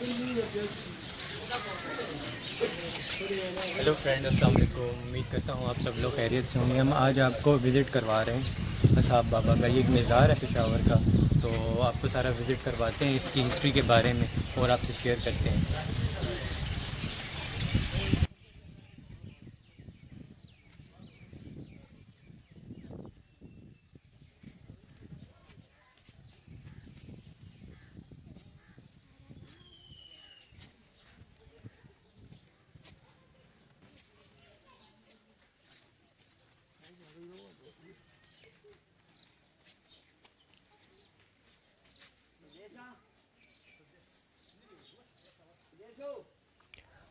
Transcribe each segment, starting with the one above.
Hello friend, السلام علیکم۔ امید کرتا ہوں آپ سب لوگ خیریت سے ہوں گے۔ ہم آج آپ کو وزٹ کروا رہے ہیں اصحاب بابا کا۔ یہ ایک مزار ہے پشاور کا، تو آپ کو سارا وزٹ کرواتے ہیں، اس کی ہسٹری کے بارے میں اور آپ سے شیئر کرتے ہیں۔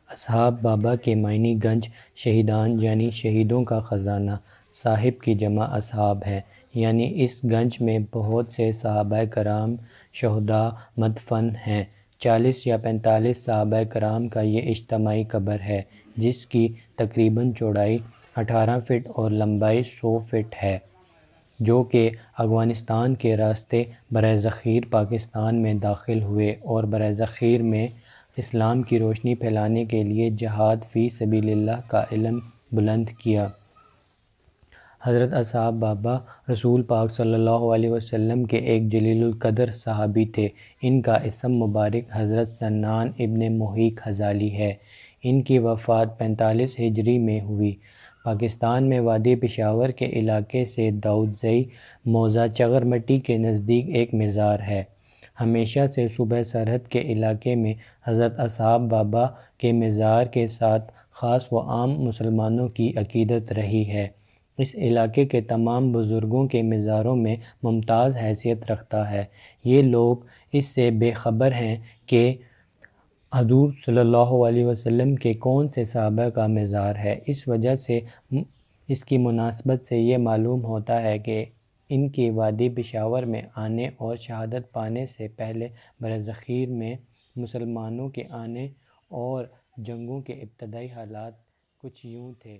اصحاب بابا کے معنی گنج شہیدان یعنی شہیدوں کا خزانہ، صاحب کی جمع اصحاب ہے، یعنی اس گنج میں بہت سے صحابہ کرام شہداء مدفن ہیں۔ 40 یا 45 صحابہ کرام کا یہ اجتماعی قبر ہے، جس کی تقریباً چوڑائی 18 فٹ اور لمبائی 100 فٹ ہے، جو کہ افغانستان کے راستے برصغیر پاکستان میں داخل ہوئے اور برصغیر میں اسلام کی روشنی پھیلانے کے لیے جہاد فی سبیل اللہ کا علم بلند کیا۔ حضرت اصحاب بابا رسول پاک صلی اللہ علیہ وسلم کے ایک جلیل القدر صحابی تھے۔ ان کا اسم مبارک حضرت سنان ابن محیق حضالی ہے۔ ان کی وفات 45 ہجری میں ہوئی۔ پاکستان میں وادی پشاور کے علاقے سے داؤدزئی موضع چغرمٹی کے نزدیک ایک مزار ہے۔ ہمیشہ سے صوبہ سرحد کے علاقے میں حضرت اصحاب بابا کے مزار کے ساتھ خاص و عام مسلمانوں کی عقیدت رہی ہے۔ اس علاقے کے تمام بزرگوں کے مزاروں میں ممتاز حیثیت رکھتا ہے۔ یہ لوگ اس سے بے خبر ہیں کہ حضور صلی اللہ علیہ وسلم کے کون سے صحابہ کا مزار ہے۔ اس وجہ سے اس کی مناسبت سے یہ معلوم ہوتا ہے کہ ان کی وادی پشاور میں آنے اور شہادت پانے سے پہلے برصغیر میں مسلمانوں کے آنے اور جنگوں کے ابتدائی حالات کچھ یوں تھے۔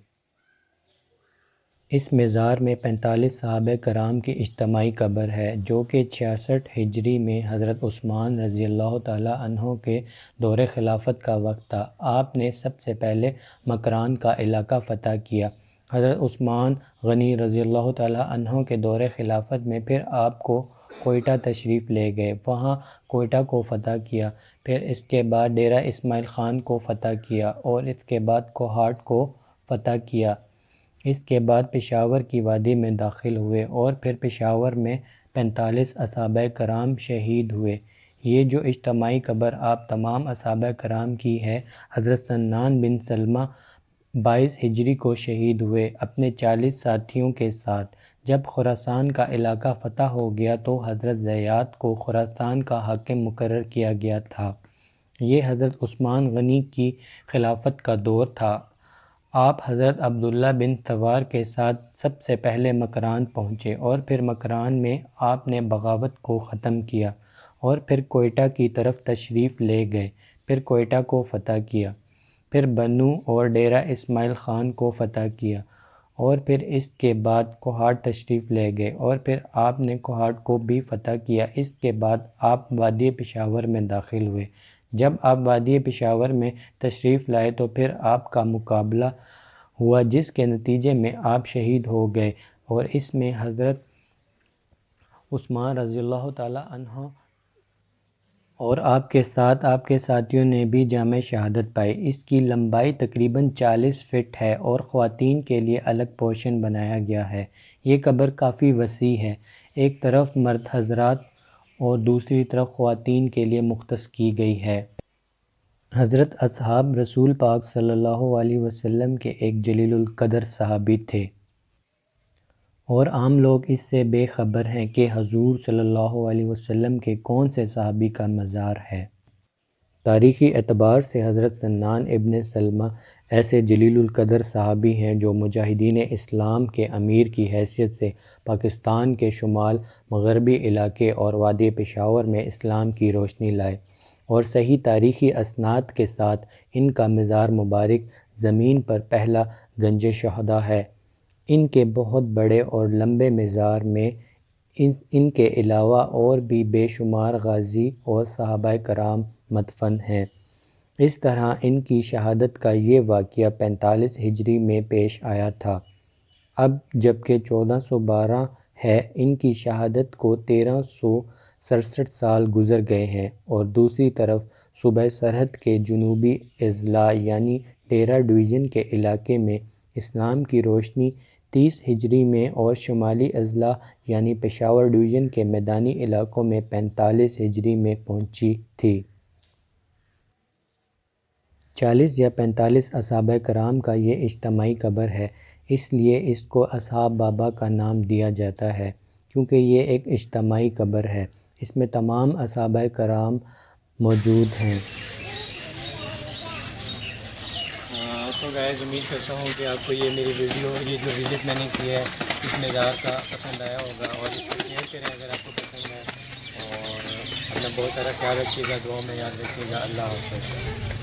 اس مزار میں 45 صحابہ کرام کی اجتماعی قبر ہے، جو کہ 66 ہجری میں حضرت عثمان رضی اللہ تعالیٰ عنہ کے دور خلافت کا وقت تھا۔ آپ نے سب سے پہلے مکران کا علاقہ فتح کیا۔ حضرت عثمان غنی رضی اللہ تعالیٰ عنہ کے دور خلافت میں پھر آپ کو کوئٹہ تشریف لے گئے، وہاں کوئٹہ کو فتح کیا۔ پھر اس کے بعد ڈیرہ اسماعیل خان کو فتح کیا اور اس کے بعد کوہاٹ کو فتح کیا۔ اس کے بعد پشاور کی وادی میں داخل ہوئے اور پھر پشاور میں 45 اصحابہ کرام شہید ہوئے۔ یہ جو اجتماعی قبر آپ تمام اصحابہ کرام کی ہے، حضرت سنان بن سلمہ 22 ہجری کو شہید ہوئے اپنے 40 ساتھیوں کے ساتھ۔ جب خراسان کا علاقہ فتح ہو گیا تو حضرت زیاد کو خراسان کا حاکم مقرر کیا گیا تھا۔ یہ حضرت عثمان غنی کی خلافت کا دور تھا۔ آپ حضرت عبداللہ بن ثوار کے ساتھ سب سے پہلے مکران پہنچے اور پھر مکران میں آپ نے بغاوت کو ختم کیا اور پھر کوئٹہ کی طرف تشریف لے گئے، پھر کوئٹہ کو فتح کیا، پھر بنوں اور ڈیرہ اسماعیل خان کو فتح کیا اور پھر اس کے بعد کوہاٹ تشریف لے گئے اور پھر آپ نے کوہاٹ کو بھی فتح کیا۔ اس کے بعد آپ وادی پشاور میں داخل ہوئے۔ جب آپ وادی پشاور میں تشریف لائے تو پھر آپ کا مقابلہ ہوا، جس کے نتیجے میں آپ شہید ہو گئے اور اس میں حضرت عثمان رضی اللہ تعالیٰ عنہ اور آپ کے ساتھ آپ کے ساتھیوں نے بھی جامِ شہادت پائی۔ اس کی لمبائی تقریباً 40 فٹ ہے اور خواتین کے لیے الگ پورشن بنایا گیا ہے۔ یہ قبر کافی وسیع ہے، ایک طرف مرد حضرات اور دوسری طرف خواتین کے لیے مختص کی گئی ہے۔ حضرت اصحاب رسول پاک صلی اللہ علیہ وسلم کے ایک جلیل القدر صحابی تھے اور عام لوگ اس سے بے خبر ہیں کہ حضور صلی اللہ علیہ وسلم کے کون سے صحابی کا مزار ہے۔ تاریخی اعتبار سے حضرت سنان ابن سلمہ ایسے جلیل القدر صحابی ہیں جو مجاہدین اسلام کے امیر کی حیثیت سے پاکستان کے شمال مغربی علاقے اور وادی پشاور میں اسلام کی روشنی لائے، اور صحیح تاریخی اسناد کے ساتھ ان کا مزار مبارک زمین پر پہلا گنج شہداء ہے۔ ان کے بہت بڑے اور لمبے مزار میں ان کے علاوہ اور بھی بے شمار غازی اور صحابہ کرام مدفن ہیں۔ اس طرح ان کی شہادت کا یہ واقعہ 45 ہجری میں پیش آیا تھا۔ اب جبکہ 1412 ہے، ان کی شہادت کو 1367 سال گزر گئے ہیں، اور دوسری طرف صوبہ سرحد کے جنوبی اضلاع یعنی ڈیرہ ڈویژن کے علاقے میں اسلام کی روشنی 30 ہجری میں اور شمالی اضلاع یعنی پشاور ڈویژن کے میدانی علاقوں میں 45 ہجری میں پہنچی تھی۔ 40 یا 45 اصحابہ کرام کا یہ اجتماعی قبر ہے، اس لیے اس کو اصحاب بابا کا نام دیا جاتا ہے، کیونکہ یہ ایک اجتماعی قبر ہے، اس میں تمام اصحابہ کرام موجود ہیں۔ تو گائز امید کرتا ہوں کہ آپ کو یہ میری ویڈیو، یہ جو وزٹ میں نے کی ہے اس مزار کا پسند آیا ہوگا، اور اس کو شیئر کریں اگر آپ کو پسند ہے، اور اپنا بہت سارا خیال رکھیے گا، دعاؤں میں یاد رکھیے گا۔ اللہ حافظ۔